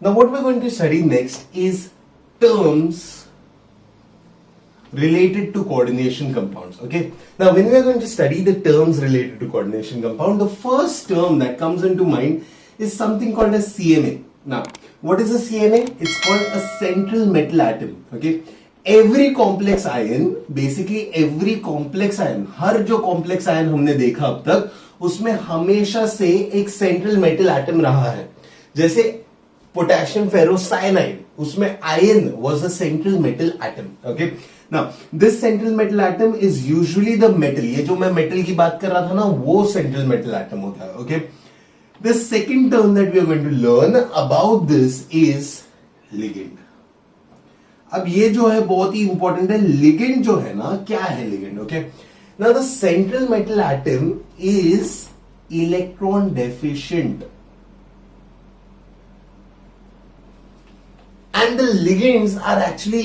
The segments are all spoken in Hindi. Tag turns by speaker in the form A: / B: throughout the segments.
A: Now what we're going to study next is terms related to coordination compounds. Okay, now when we are going to study the terms related to coordination compound, the first term that comes into mind is something called as CMA. Now what is a CMA? It's called a central metal atom. Okay, every complex ion, basically every complex ion, हर जो complex ion हमने देखा अब तक, उसमें हमेशा से एक central metal atom रहा है. जैसे पोटेशियम फेरोसाइनाइड, उसमें ion was a central metal atom. Okay, now this central metal atom is usually the metal. ये जो मैं मेटल की बात कर रहा था ना, वो सेंट्रल मेटल एटम होता है. Okay, the second term that we are going to learn about this is ligand. अब ये जो है बहुत ही इंपॉर्टेंट है. लिगेंड जो है ना, क्या है ligand? Okay, now the central metal atom is electron deficient and the ligands are actually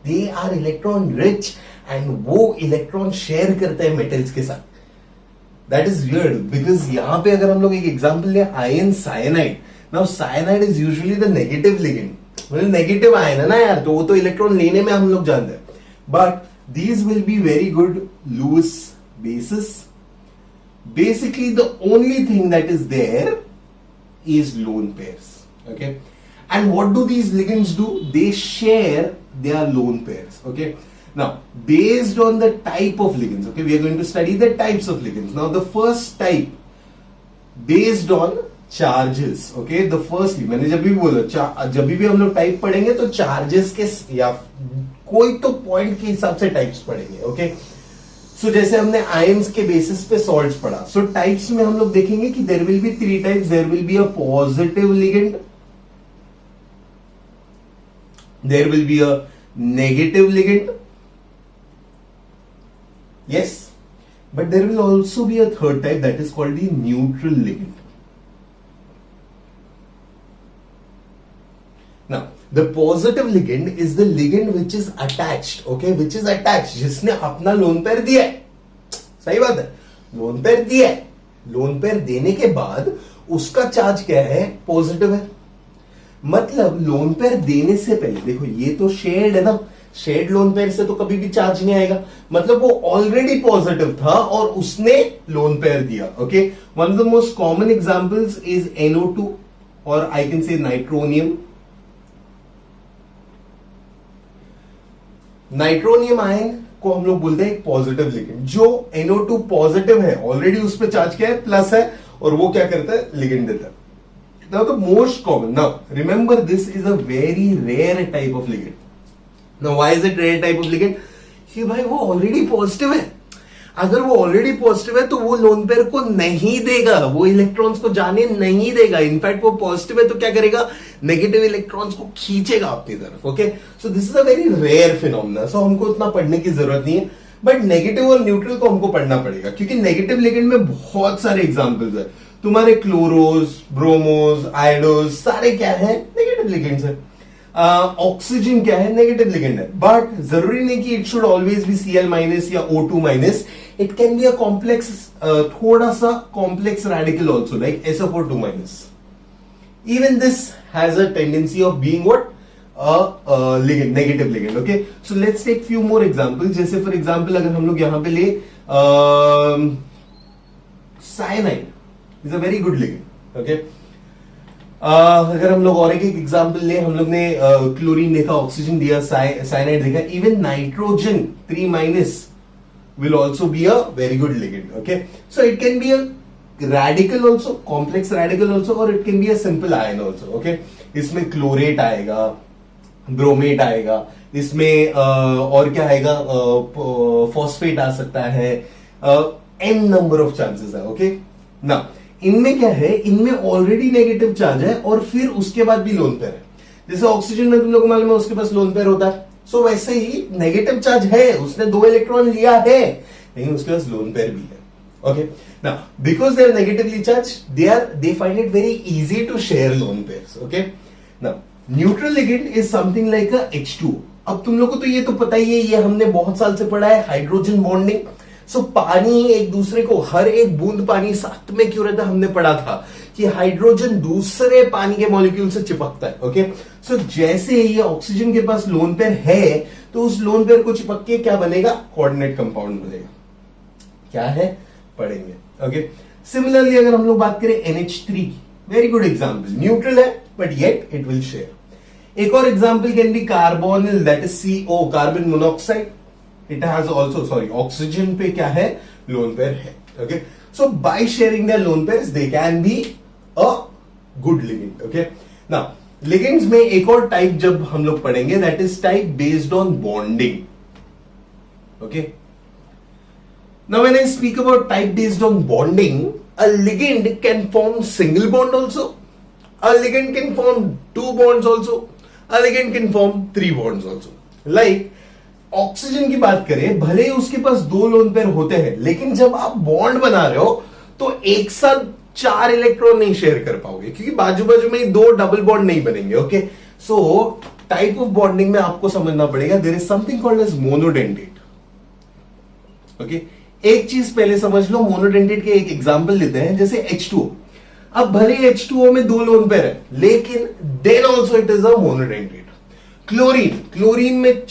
A: they are electron rich and वो electron share करते हैं metals के साथ. That is weird because यहाँ पे अगर हम लोग एक example ले, iron cyanide. Now cyanide is usually the negative ligand. मतलब negative ion है ना यार, तो वो तो electron लेने में हम लोग जानते हैं. But these will be very good Lewis bases. Basically the only thing that is there is lone pairs. Okay, and what do these ligands do? They share their lone pairs. Okay, now based on the type of ligands, okay, we are going to study the types of ligands. Now the first type based on charges. Okay, the first, मैंने जब भी बोला, जब भी हम लोग टाइप पढ़ेंगे तो चार्जेस के या कोई तो पॉइंट के हिसाब से टाइप्स पढ़ेंगे. ओके, सो जैसे हमने आयंस के बेसिस पे सॉल्ट्स पढ़ा, सो टाइप्स में हम लोग देखेंगे कि there will be 3 types. There will be a positive ligand, there will be a negative ligand, yes, but there will also be a third type that is called the neutral ligand. Now the positive ligand is the ligand which is attached. Okay, which is attached, जिसने अपना लोन पेयर दिया है. सही बात है, लोन पेयर दिया है. लोन पेयर देने के बाद उसका चार्ज क्या है? पॉजिटिव है. मतलब लोन पेयर देने से पहले देखो, ये तो शेयर्ड है ना, शेयर्ड लोन पेयर से तो कभी भी चार्ज नहीं आएगा. मतलब वो ऑलरेडी पॉजिटिव था और उसने लोन पेयर दिया. Okay, one of the most common examples is NO2 और I can say nitronium. Nitronium ion को हम लोग बोलते हैं एक पॉजिटिव लिगेंड. जो NO2 पॉजिटिव है, ऑलरेडी उस पर चार्ज क्या है? प्लस है, और वो क्या करता है? लिगेंड देता है. Now the most common, now remember this is a very rare type of ligand. Now why is it rare type of ligand? कि भाई वो ऑलरेडी पॉजिटिव है. अगर वो ऑलरेडी पॉजिटिव है तो वो लोन पेयर को नहीं देगा, वो इलेक्ट्रॉन्स को जाने नहीं देगा. इनफैक्ट वो पॉजिटिव है तो क्या करेगा? नेगेटिव इलेक्ट्रॉन्स को खींचेगा अपनी तरफ. Okay, so this is a very rare phenomena. सो हमको उतना पढ़ने की जरूरत नहीं है, बट नेगेटिव और न्यूट्रल को हमको पढ़ना पड़ेगा, क्योंकि नेगेटिव लिगेंड में बहुत सारे एग्जाम्पल्स है. तुम्हारे क्लोरोज, ब्रोमोज, आयोडोज सारे क्या है? नेगेटिव लिगेंड्स है. ऑक्सीजन क्या है? नेगेटिव लिगेंड है. बट जरूरी नहीं कि it should always be Cl minus या O2 minus. It can be a complex, थोड़ा सा complex radical also, like SO4 minus. Even this has a tendency of being what? Ligand, negative ligand. Okay, so let's take few more example. जैसे फॉर एग्जांपल अगर हम लोग यहां पे ले cyanide is a very good ligand. Okay, अगर हम लोग और एक एग्जांपल ले, हम लोग ने क्लोरीन देखा, ऑक्सीजन दिया, साइनाइड देखा. Even nitrogen 3 minus will also be a very good ligand. Okay, so it can be a radical also, complex radical also, or it can be a simple ion also. Okay, इसमें क्लोरेट आएगा, ब्रोमेट आएगा, इसमें और क्या आएगा? फॉस्फेट आ सकता है. n नंबर ऑफ चांसेस है. ओके, ना इनमें क्या है? इनमें ऑलरेडी नेगेटिव चार्ज है और फिर उसके बाद भी लोन पेयर है. जैसे ऑक्सीजन में तुम लोग मालूम है उसके पास लोन पेयर होता है. सो वैसे ही नेगेटिव चार्ज है, उसने 2 इलेक्ट्रॉन लिया है, लेकिन उसके पास लोन पेयर भी है. Okay, now because they are negatively charge, they find it very easy to share lone pairs. Okay, now neutral ligand is something like a H2. अब तुम लोग को तो ये तो पता ही है, ये हमने बहुत साल से पढ़ा है, हाइड्रोजन बॉन्डिंग. सो पानी एक दूसरे को, हर एक बूंद पानी साथ में क्यों रहता, हमने पढ़ा था कि हाइड्रोजन दूसरे पानी के मॉलिक्यूल से चिपकता है। ओके, सो जैसे ये ऑक्सीजन के पास लोन पेयर है तो उस लोन पेयर को चिपक के क्या बनेगा, कोऑर्डिनेट कंपाउंड बनेगा। क्या है पढ़ेंगे। ओके, सिमिलरली अगर हम लोग बात करें NH3 की, वेरी गुड एग्जांपल, न्यूट्रल है but yet it will share. एक और example can be carbonyl, that is CO, carbon monoxide. It has also, sorry, oxygen पे क्या है, लोन पेयर है। Okay, so by sharing their lone pairs they can be a good ligand. Okay, now ligands में एक और टाइप जब हम लोग पढ़ेंगे, that is type based on bonding. Okay, now when I speak about type based on bonding, a ligand can form single bond also, a ligand can form 2 bonds also, a ligand can form 3 bonds also. Like oxygen की बात करें, भले ही उसके पास 2 लोन पेयर होते हैं, लेकिन जब आप बॉन्ड बना रहे हो तो एक साथ 4 इलेक्ट्रॉन नहीं शेयर कर पाओगे, क्योंकि बाजू बाजू में 2 डबल बॉन्ड नहीं बनेंगे। Okay, so type of bonding में आपको समझना पड़ेगा, there is something called as monodentate. Okay, एक चीज पहले समझ लो, मोनोडेंटेट के एक एग्जांपल लेते हैं, जैसे H2O। अब भले H2O में 2 लोन पेयर है, लेकिन then also it is a monodentate. Chlorine में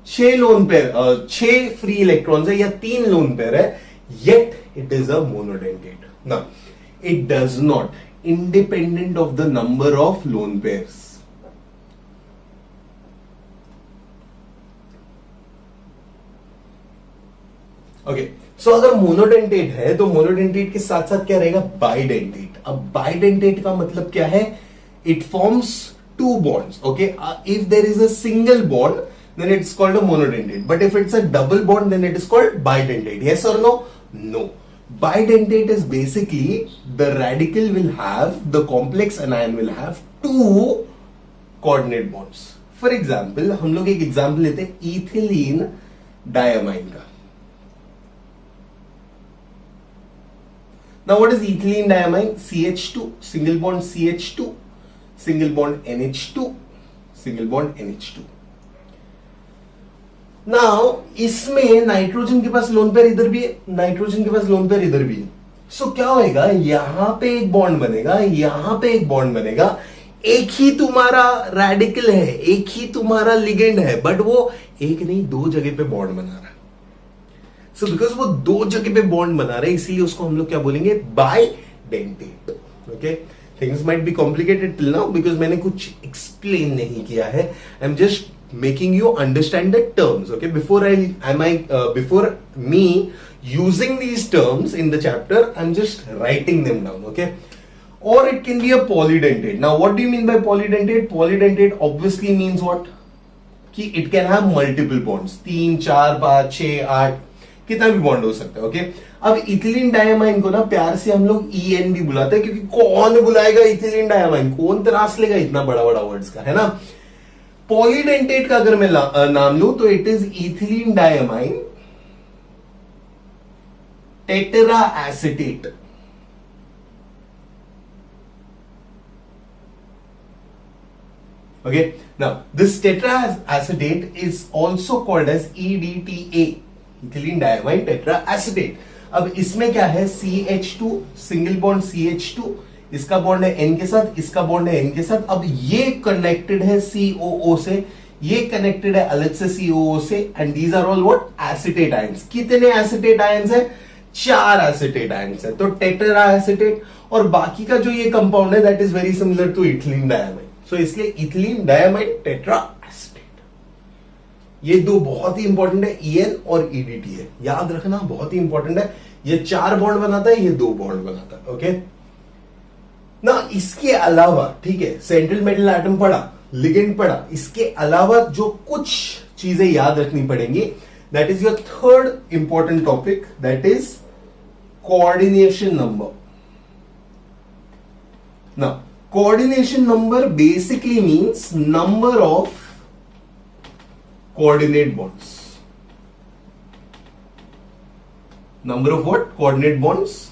A: 6 लोन पेयर, 6 फ्री इलेक्ट्रॉन्स है या 3 लोन पेयर है, yet it is a monodentate. Now it does not independent of the number of lone pairs. Okay, so अगर मोनोडेंटेट है तो मोनोडेंटेट के साथ साथ क्या रहेगा, बाइडेंटेट। अब बाइडेंटेट का मतलब क्या है, it forms 2 bonds. Okay, if there is a single bond then it's called a monodentate, but if it's a double bond then it is called bidentate. Yes or no? No. Bidentate is basically the radical will have, the complex anion will have 2 coordinate bonds. For example, हम लोग एक एग्जांपल लेते हैं इथिलीन डायमाइन का। Now what is ethylene diamine? CH2, single bond CH2, single bond NH2, single bond NH2. Now इसमें नाइट्रोजन के पास लोन पेयर इधर भी है, नाइट्रोजन के पास लोन पेयर इधर भी है। सो क्या होएगा, यहां पे एक बॉन्ड बनेगा, यहां पे एक बॉन्ड बनेगा, एक ही तुम्हारा रेडिकल है, एक ही तुम्हारा लिगेंड है, बट वो एक नहीं 2 जगह पे बॉन्ड बना रहा है। सो बिकॉज वो 2 जगह पे बॉन्ड बना रहे हैं, इसीलिए उसको हम लोग क्या बोलेंगे, bidentate. Okay, things might be complicated till now because मैंने कुछ एक्सप्लेन नहीं किया है। I am just making you understand the terms. Okay, before me using these terms in the chapter, I'm just writing them down. Okay, or it can be a polydentate. Now what do you mean by polydentate? Polydentate obviously means what, कि it can have multiple bonds, 3 4 5 6 8 कितना भी बॉन्ड हो सकता है। ओके, अब इथिलीन डायमाइन को ना प्यार से हम लोग EN भी बुलाते हैं, क्योंकि कौन बुलाएगा इथिलीन डायमाइन, कौन तराश लेगा इतना बड़ा बड़ा वर्ड्स का, है ना। पॉलीडेंटेट का अगर मैं नाम लूं तो it is ethylene diamine tetra acetate. Okay, now this tetra acetate is also called as EDTA, ethylene diamine tetra acetate. अब इसमें क्या है, CH2, सिंगल बॉन्ड CH2, इसका बॉन्ड है N के साथ, इसका बॉन्ड है N के साथ। अब ये कनेक्टेड है COO से, ये कनेक्टेड है अलग से COO से, and these are all what, acetate ions. कितने एसिटेट आयंस है, 4 एसिटेट आयंस है, तो टेट्रा एसिटेट। और बाकी का जो ये कंपाउंड है that is very similar to ethylene diamine, so इसलिए इथिलीन डायमाइन टेट्रा एसिटेट। ये 2 बहुत ही इंपॉर्टेंट है, EN और EDTA, याद रखना, बहुत ही इंपॉर्टेंट है। ये 4 बॉन्ड बनाता है, ये 2 बॉन्ड बनाता है। ओके, ना इसके अलावा, ठीक है, सेंट्रल मेटल एटम पढ़ा, लिगेंड पढ़ा, इसके अलावा जो कुछ चीजें याद रखनी पड़ेंगी, that is your third important topic, that is coordination number. ना coordination number basically means number of coordinate bonds. Number of what, coordinate bonds.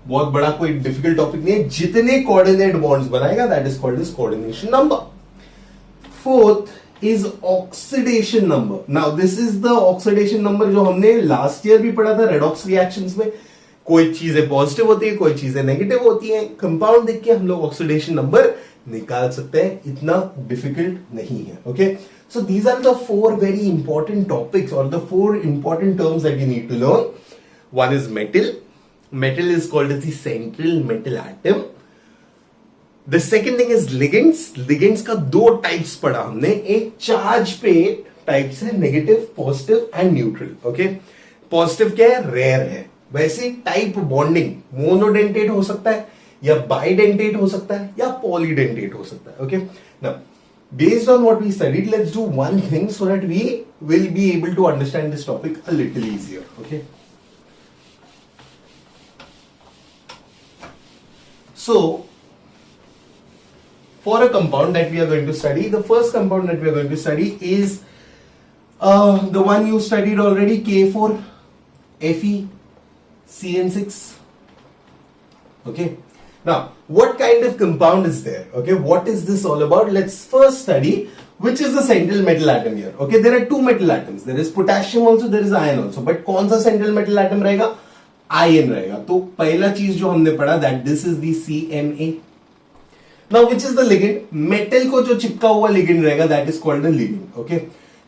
A: बहुत बड़ा कोई डिफिकल्ट टॉपिक नहीं है, जितने कोऑर्डिनेट बॉन्ड्स बनाएगा that is called is coordination number. Fourth is oxidation number. Now this is the oxidation number जो हमने लास्ट ईयर भी पढ़ा था रेडॉक्स रिएक्शंस में, कोई चीजें पॉजिटिव होती है, कोई चीजें नेगेटिव होती हैं। कंपाउंड देख के हम लोग ऑक्सीडेशन नंबर निकाल सकते हैं, इतना डिफिकल्ट नहीं है। Okay, so these are the 4 very important topics और the 4 important terms that you need to learn. One is metal. Metal is called as the central metal atom. The second thing is ligands. Ligands का 2 टाइप्स पढ़ा हमने. एक चार्ज पे टाइप्स है, negative, positive and neutral. Okay, positive क्या है? रेयर है. वैसे टाइप बॉन्डिंग मोनोडेंटेट हो सकता है या बाइडेंटेट हो सकता है या पॉलीडेंटेट हो सकता है. Okay, now based on what we studied, let's do one thing so that we will be able to understand this topic a little easier. Okay, so for a compound that we are going to study, the first compound that we are going to study is the one you studied already, K4FeCN6. Okay, now what kind of compound is there? Okay, what is this all about? Let's first study which is the central metal atom here. Okay, there are 2 metal atoms, there is potassium also, there is iron also, but कौन सा central metal atom रहेगा? आयन रहेगा. तो पहला चीज जो हमने पढ़ा that this is the CMA. Now which is the ligand? Metal को जो चिपका हुआ लिगेंड रहेगा that is called the ligand. Okay,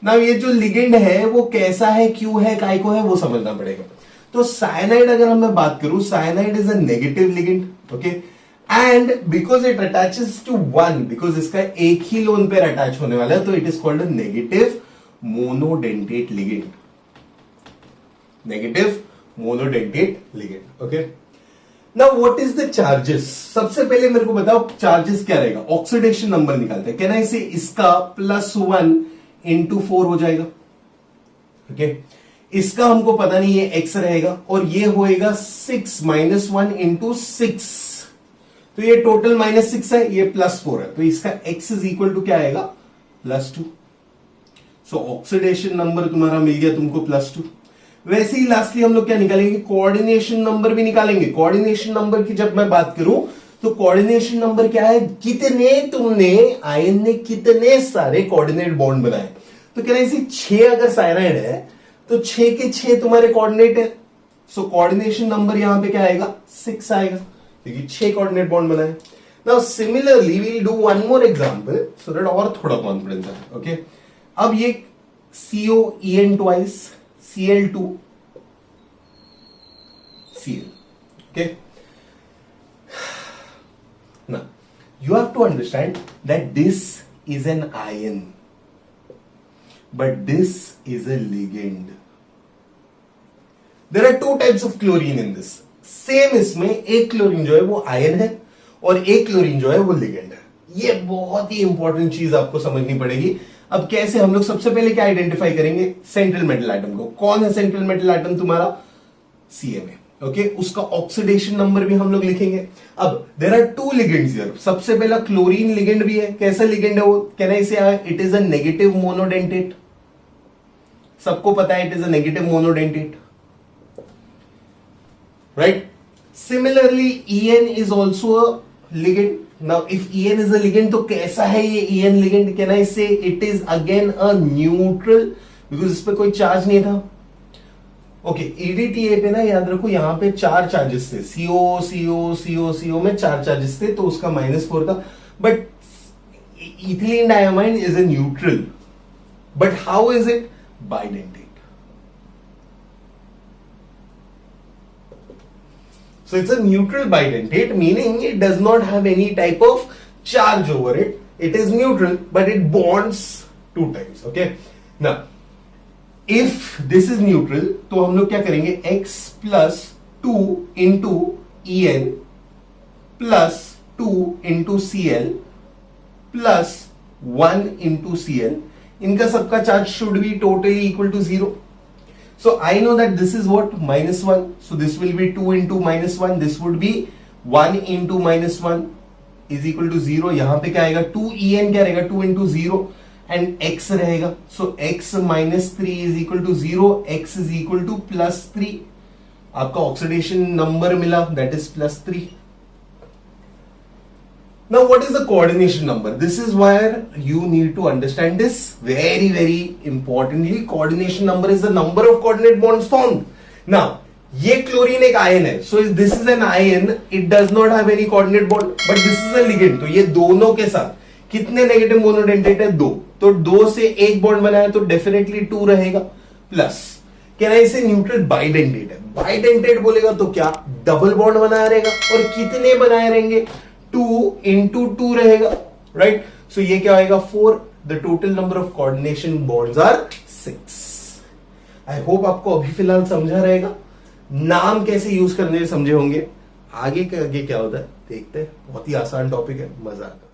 A: now ये जो लिगेंड है वो कैसा है, क्यों है, काय को है, वो समझना पड़ेगा. तो साइनाइड अगर मैं बात करूं, cyanide is a negative ligand. Okay, and because it attaches to 1, because इसका एक ही लोन पेयर अटैच होने वाला है, तो it is called a negative monodentate ligand. Negative monodentate ligand. Okay, now what is the charges? सबसे पहले मेरे को बताओ चार्जेस क्या रहेगा. ऑक्सीडेशन नंबर निकालते हैं. कैन आई से इसका +1 × 4 हो जाएगा. ओके, इसका हमको पता नहीं, ये x रहेगा और ये होएगा 6 -1 × 6, तो ये टोटल -6 है, ये +4 है, तो इसका x इज इक्वल टू क्या आएगा? +2. सो ऑक्सीडेशन नंबर तुम्हारा मिल गया तुमको +2. वैसे ही लास्टली हम लोग क्या निकालेंगे? कोऑर्डिनेशन नंबर भी निकालेंगे. कोऑर्डिनेशन नंबर की जब मैं बात करूं तो कोऑर्डिनेशन नंबर क्या है? कितने तुमने आयन ने कितने सारे कोऑर्डिनेट बॉन्ड बनाए. तो कह रहे हैं 6 अगर साइनाइड है तो 6 के 6 तुम्हारे कोऑर्डिनेट है. सो कोऑर्डिनेशन नंबर यहां पे क्या आएगा? 6 आएगा, क्योंकि 6 कोऑर्डिनेट बॉन्ड बनाए. Now similarly we will do one more example so that और थोड़ा कॉन्फिडेंस है. ओके, अब ये COEN twice Cl2 Cl. Okay, now you have to understand that this is an ion but this is a ligand. There are 2 types of chlorine in this. Same इसमें एक क्लोरीन जो है वो आयन है और एक क्लोरीन जो है वो लिगेंड है. ये बहुत ही इंपॉर्टेंट चीज आपको समझनी पड़ेगी. अब कैसे? हम लोग सबसे पहले क्या आइडेंटिफाई करेंगे? सेंट्रल मेटल एटम को. कौन है सेंट्रल मेटल एटम? तुम्हारा CMA. ओके, उसका ऑक्सीडेशन नंबर भी हम लोग लिखेंगे. अब देयर आर 2 लिगेंड्स हियर. सबसे पहला क्लोरीन लिगेंड भी है. कैसा लिगेंड है वो? कैन आई से it is a negative monodentate. सबको पता है it is a negative monodentate, right? Similarly EN is also a ligand. Now if EN is a ligand, तो कैसा है ये EN ligand? Can I say it is again a neutral because इस पे कोई चार्ज नहीं था. ओके, EDTA पे ना याद रखो यहां पे 4 चार्जेस थे. CO CO CO CO में 4 चार्जेस थे, तो उसका -4 था. But ethylene diamine is a neutral. But how is it? Bidentate. So it's a neutral bidentate, meaning it does not have any type of charge over it. It is neutral, but it bonds 2 times. Okay. Now, if this is neutral, तो हम लोग क्या करेंगे? X plus 2 into En plus 2 into Cl plus 1 into Cl. इनका सबका charge should be totally equal to 0. So I know that this is what? -1. So this will be 2 into -1. This would be 1 into -1 is equal to 0. यहां पे क्या आएगा? 2En क्या रहेगा? 2 into 0 and x रहेगा. So x minus 3 is equal to 0. X is equal to +3. आपका ऑक्सीडेशन नंबर मिला, that is +3. Now what is the coordination number? This is where you need to understand this very, very importantly. Coordination number is the number of coordinate bonds formed. Now ये क्लोरीन एक आयन है, सो this is an ion, it does not have any coordinate bond, but this is a ligand. तो ये दोनों के साथ कितने नेगेटिव मोनोडेंटेट है? 2। तो 2 से एक बॉन्ड बनाया तो डेफिनेटली 2 रहेगा। प्लस कहना इसे न्यूट्रल बाइडेंटेट है। बाइडेंटेट बोलेगा तो क्या? डबल बॉन्ड बनाया रहेगा, और कितने बनाए रहेंगे? 2 into 2 रहेगा, राइट? सो ये क्या आएगा? 4। The total number of coordination bonds are 6। I hope आपको अभी फिलहाल समझा रहेगा, नाम कैसे यूज करने समझे होंगे। आगे क्या होता है देखते हैं, बहुत ही आसान टॉपिक है, मजा आता है।